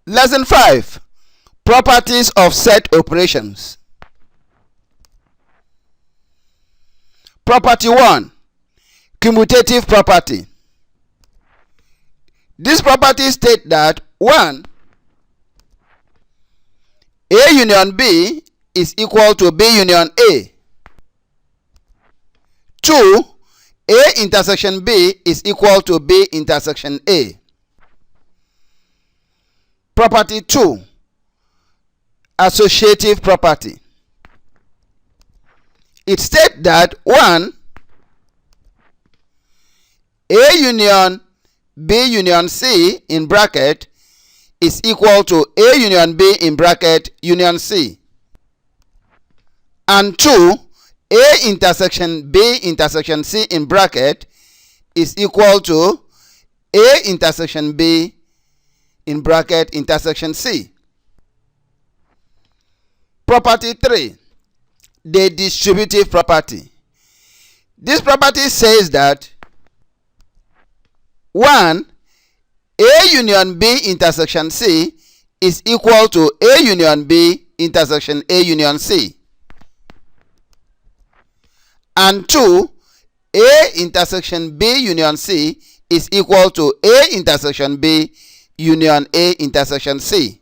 Lesson 5. Properties of set operations. Property 1. Commutative property. This property states that 1. A union B is equal to B union A. 2. A intersection B is equal to B intersection A. Property 2. Associative property. It states that 1. A union B union C in bracket is equal to A union B in bracket union C. And 2. A intersection B intersection C in bracket is equal to A intersection B in bracket intersection C. Property 3. The distributive property. This property says that 1. A union B intersection C is equal to A union B intersection A union C. And 2. A intersection B union C is equal to A intersection B union A intersection C.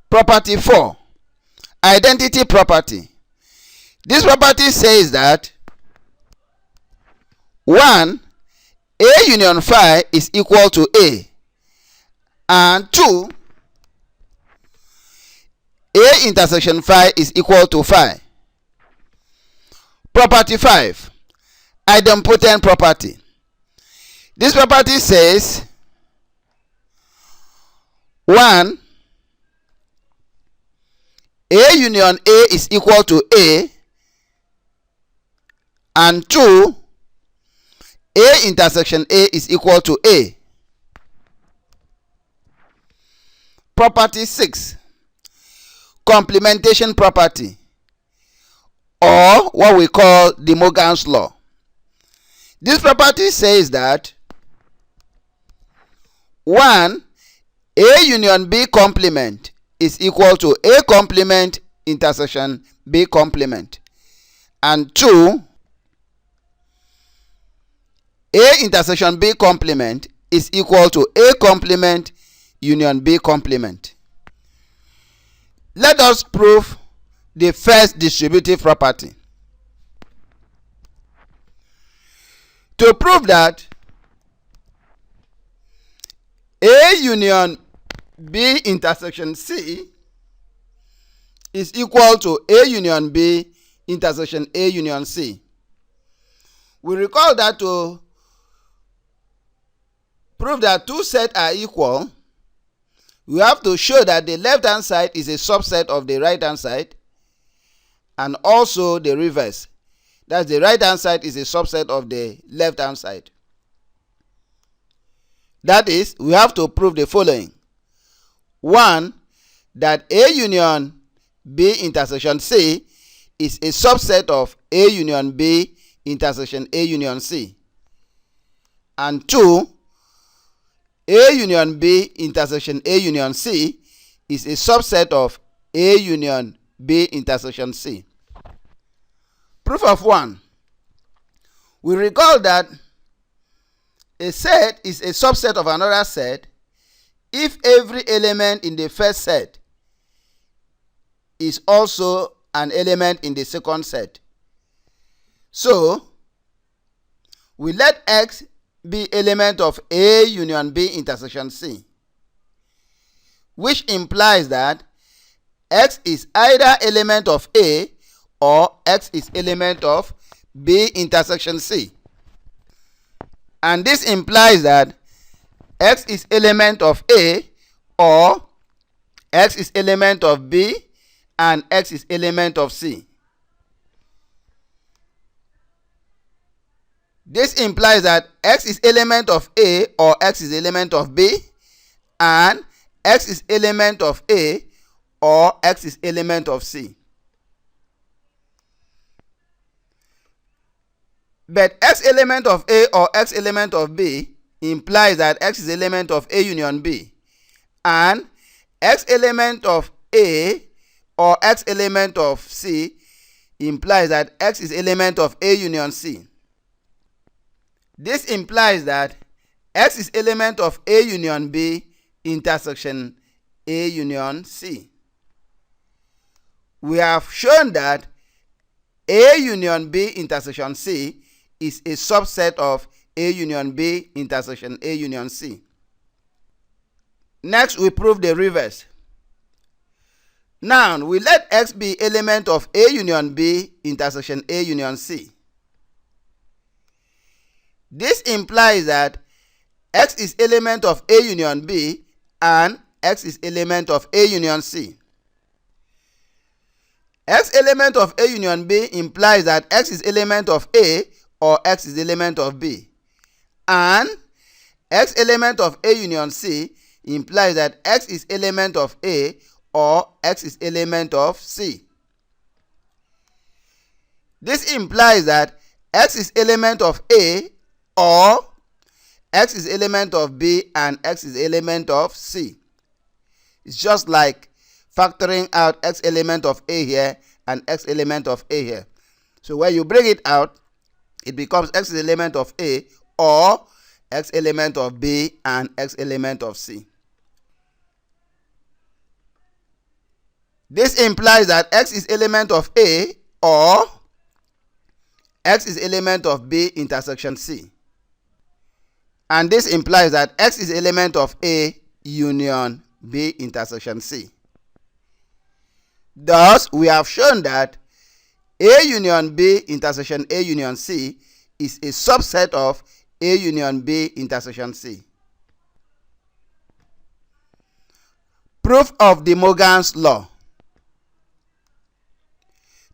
Property 4. Identity property. This property says that 1. A union phi is equal to A, and 2. A intersection phi is equal to phi. Property 5. Idempotent property. This property says 1. A union A is equal to A, and 2. A intersection A is equal to A. Property 6. Complementation property, or what we call DEMORGAN'S law. This property says that 1. A union B complement is equal to A complement intersection B complement, and 2. A intersection B complement is equal to A complement union B complement. Let us prove the first distributive property. To prove that A union B intersection C is equal to A union B intersection A union C, we recall that to prove that two sets are equal, we have to show that the left hand side is a subset of the right hand side, and also the reverse. That's the right hand side is a subset of the left hand side. That is, we have to prove the following. 1. That A union B intersection C is a subset of A union B intersection A union C. And 2. A union B intersection A union C is a subset of A union B intersection C. Proof of 1. We recall that a set is a subset of another set if every element in the first set is also an element in the second set. So, we let X be element of A union B intersection C, which implies that X is either element of A or X is element of B intersection C. And this implies that X is element of A or X is element of B and X is element of C. This implies that X is element of A or X is element of B, and X is element of A or X is element of C. But X element of A or X element of B implies that X is element of A union B, and X element of A or X element of C implies that X is element of A union C. This implies that X is element of A union B intersection A union C. We have shown that A union B intersection C is a subset of A union B intersection A union C. Next, we prove the reverse. Now, we let X be element of A union B intersection A union C. This implies that X is element of A union B and X is element of A union C. X element of A union B implies that X is element of A or X is element of B. And X element of A union C implies that X is element of A or X is element of C. This implies that X is element of A or X is element of B and X is element of C. It's just like factoring out X element of A here and X element of A here. So when you bring it out, it becomes X is element of A or X element of B and X element of C. This implies that X is element of A or X is element of B intersection C. And this implies that X is element of A union B intersection C. Thus, we have shown that A union B intersection A union C is a subset of A union B intersection C. Proof of DEMORGAN'S law.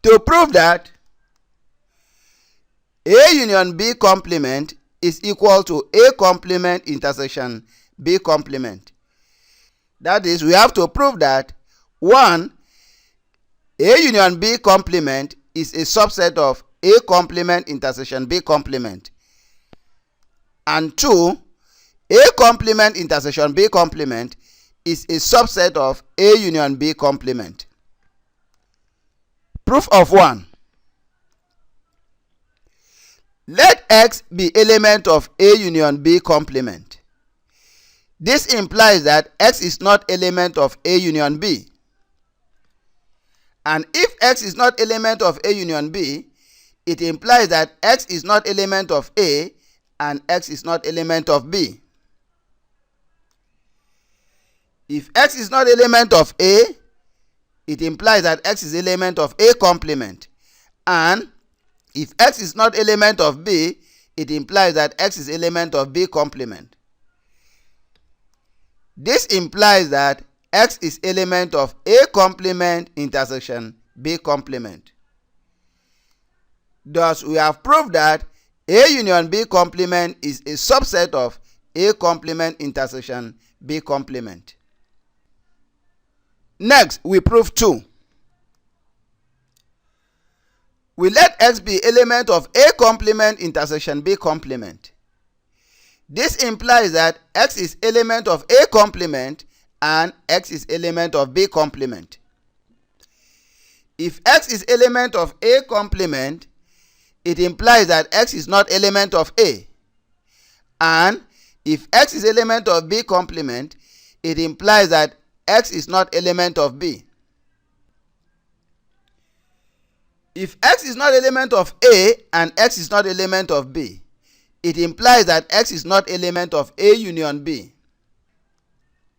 To prove that A union B complement is equal to A complement intersection B complement. That is, we have to prove that 1. A union B complement is a subset of A complement intersection B complement. And 2. A complement intersection B complement is a subset of A union B complement. Proof of 1. Let X be element of A union B complement. This implies that X is not element of A union B. And if X is not element of A union B, it implies that X is not element of A and X is not element of B. If X is not element of A, it implies that X is element of A complement. And if X is not element of B, it implies that X is element of B complement. This implies that X is element of A complement intersection B complement. Thus, we have proved that A union B complement is a subset of A complement intersection B complement. Next, we prove 2. We let X be element of A complement intersection B complement. This implies that X is element of A complement and X is element of B complement. If X is element of A complement, it implies that X is not element of A. And if X is element of B complement, it implies that X is not element of B. If X is not element of A and X is not element of B, it implies that X is not element of A union B.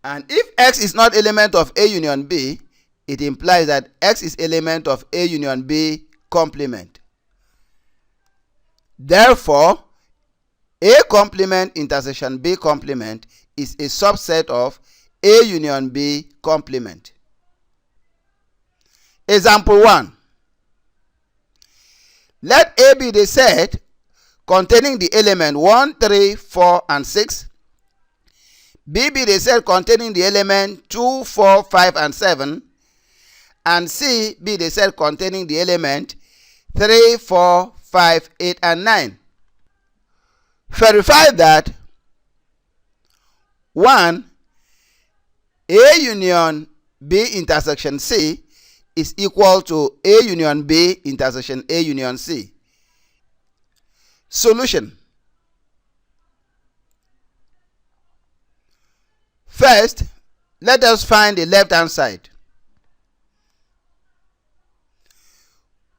And if X is not element of A union B, it implies that X is element of A union B complement. Therefore, A complement intersection B complement is a subset of A union B complement. Example 1. Let A be the set containing the element 1, 3, 4, and 6. B be the set containing the element 2, 4, 5, and 7. And C be the set containing the element 3, 4, 5, 8, and 9. Verify that 1. A union B intersection C is equal to A union B intersection A union C. Solution. First, let us find the left-hand side.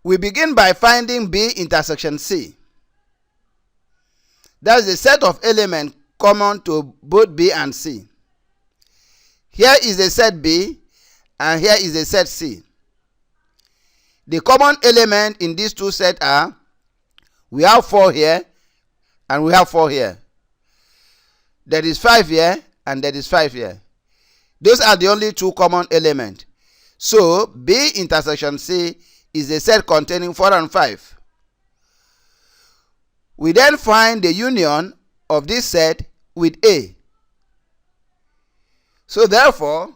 We begin by finding B intersection C. That's the set of elements common to both B and C. Here is the set B and here is the set C. The common element in these two sets are, we have 4 here and we have 4 here. There is 5 here and there is 5 here. Those are the only two common elements. So B intersection C is a set containing 4 and 5. We then find the union of this set with A. So therefore,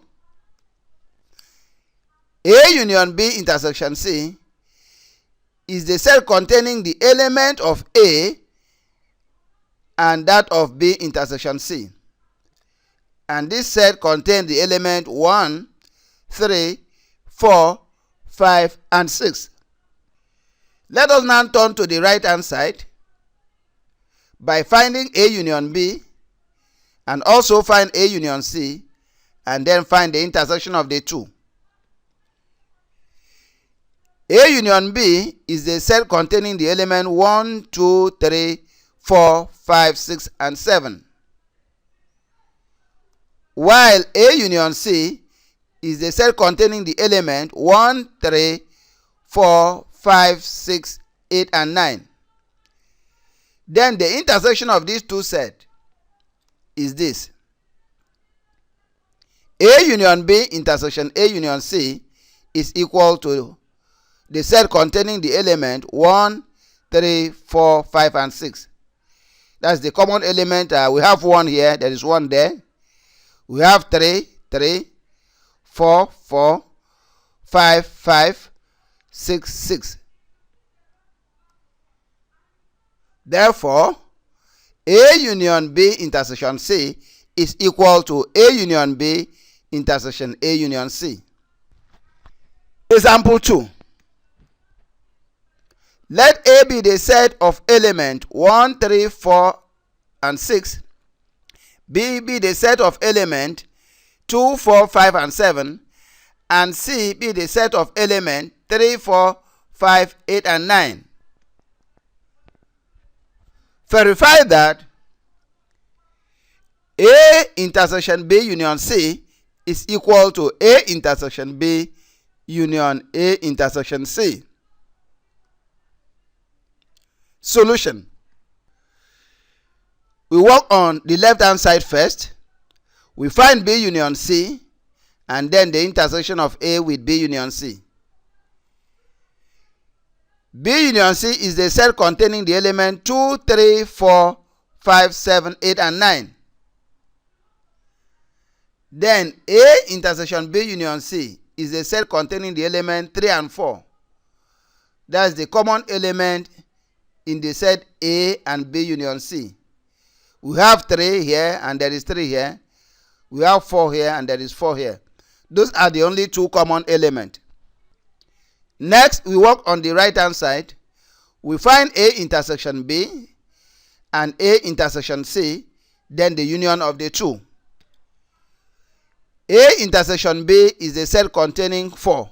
A union B intersection C is the set containing the element of A and that of B intersection C. And this set contains the element 1, 3, 4, 5, and 6. Let us now turn to the right hand side by finding A union B and also find A union C and then find the intersection of the two. A union B is the set containing the element 1, 2, 3, 4, 5, 6, and 7. While A union C is the set containing the element 1, 3, 4, 5, 6, 8, and 9. Then the intersection of these two sets is this. A union B intersection A union C is equal to the set containing the element 1, 3, 4, 5, and 6. That's the common element. We have 1 here, there is 1 there. We have 3, 3, 4, 4, 5, 5, 6, 6. Therefore, A union B intersection C is equal to A union B intersection A union C. Example 2. Let A be the set of element 1, 3, 4, and 6. B be the set of element 2, 4, 5, and 7. And C be the set of element 3, 4, 5, 8, and 9. Verify that A intersection B union C is equal to A intersection B union A intersection C. Solution. We work on the left hand side first. We find B union C and then the intersection of A with B union C. B union C is the set containing the element 2, 3, 4, 5, 7, 8, and 9. Then A intersection B union C is the set containing the element 3 and 4. That's the common element in the set A and B union C. We have 3 here and there is 3 here. We have 4 here and there is 4 here. Those are the only two common elements. Next, we work on the right hand side. We find A intersection B and A intersection C, then the union of the two. A intersection B is the set containing 4.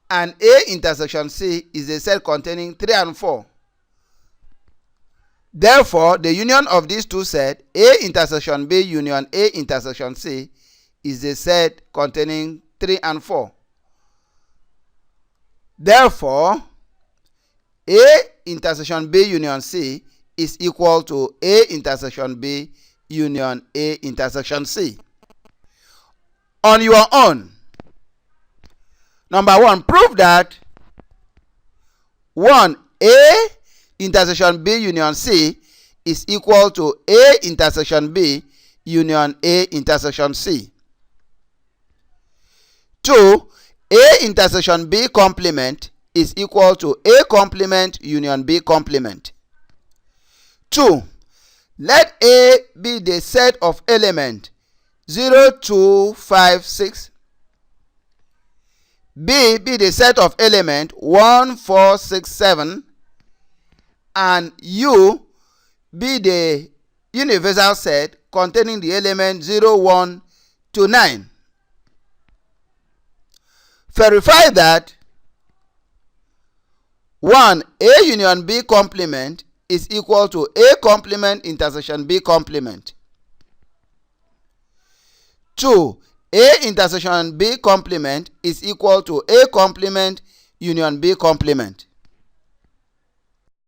And A intersection C is the set containing 3 and 4. Therefore, the union of these two sets, A intersection B union A intersection C, is the set containing 3 and 4. Therefore, A intersection B union C is equal to A intersection B union A intersection C. On your own. Number 1, prove that 1. A intersection B union C is equal to A intersection B union A intersection C. 2. A intersection B complement is equal to A complement union B complement. 2. Let A be the set of elements 0, 2, 5, 6. B be the set of elements 1, 4, 6, 7. And U be the universal set containing the element 0, 1 to 9. Verify that 1. A union B complement is equal to A complement intersection B complement. 2. A intersection B complement is equal to A complement union B complement.